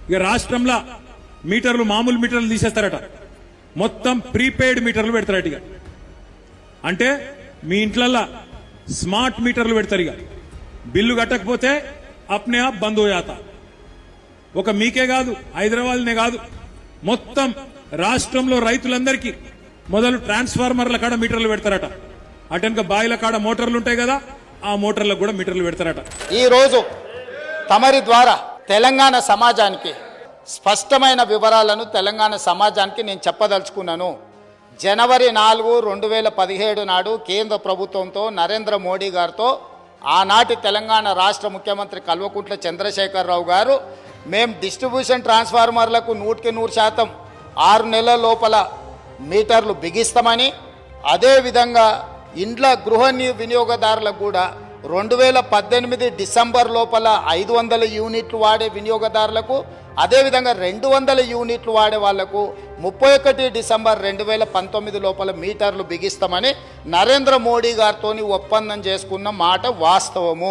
ఇక రాష్ట్రంలో మీటర్లు మామూలు మీటర్లు తీసేస్తారట, మొత్తం ప్రీపెయిడ్ మీటర్లు పెడతారట. ఇక అంటే మీ ఇంట్లల్లో స్మార్ట్ మీటర్లు పెడతారు. ఇక బిల్లు కట్టకపోతే అప్నే ఆప్ బంద్ హోయాత. ఒక మీకే కాదు, హైదరాబాద్నే కాదు, మొత్తం రాష్ట్రంలో రైతులందరికీ మొదలు ట్రాన్స్ఫార్మర్ల కాడ మీటర్లు పెడతారట. అటెనక బాయిల కాడ మోటార్లు ఉంటాయి కదా, ఆ మోటార్లకు కూడా మీటర్లు పెడతారట. ఈ రోజు తమరి ద్వారా తెలంగాణ సమాజానికి స్పష్టమైన వివరాలను తెలంగాణ సమాజానికి నేను చెప్పదలుచుకున్నాను. జనవరి 4, 2017 నాడు కేంద్ర ప్రభుత్వంతో నరేంద్ర మోడీ గారితో ఆనాటి తెలంగాణ రాష్ట్ర ముఖ్యమంత్రి కల్వకుంట్ల చంద్రశేఖరరావు గారు మేము డిస్ట్రిబ్యూషన్ ట్రాన్స్ఫార్మర్లకు 100% 6 నెలల లోపల మీటర్లు బిగిస్తామని, అదేవిధంగా ఇండ్ల గృహ వినియోగదారులకు కూడా 2018 డిసెంబర్ లోపల 500 యూనిట్లు వాడే వినియోగదారులకు, అదేవిధంగా 200 యూనిట్లు వాడే వాళ్లకు 31 డిసెంబర్ 2019 లోపల మీటర్లు బిగిస్తామని నరేంద్ర మోడీ గారితో ఒప్పందం చేసుకున్న మాట వాస్తవము.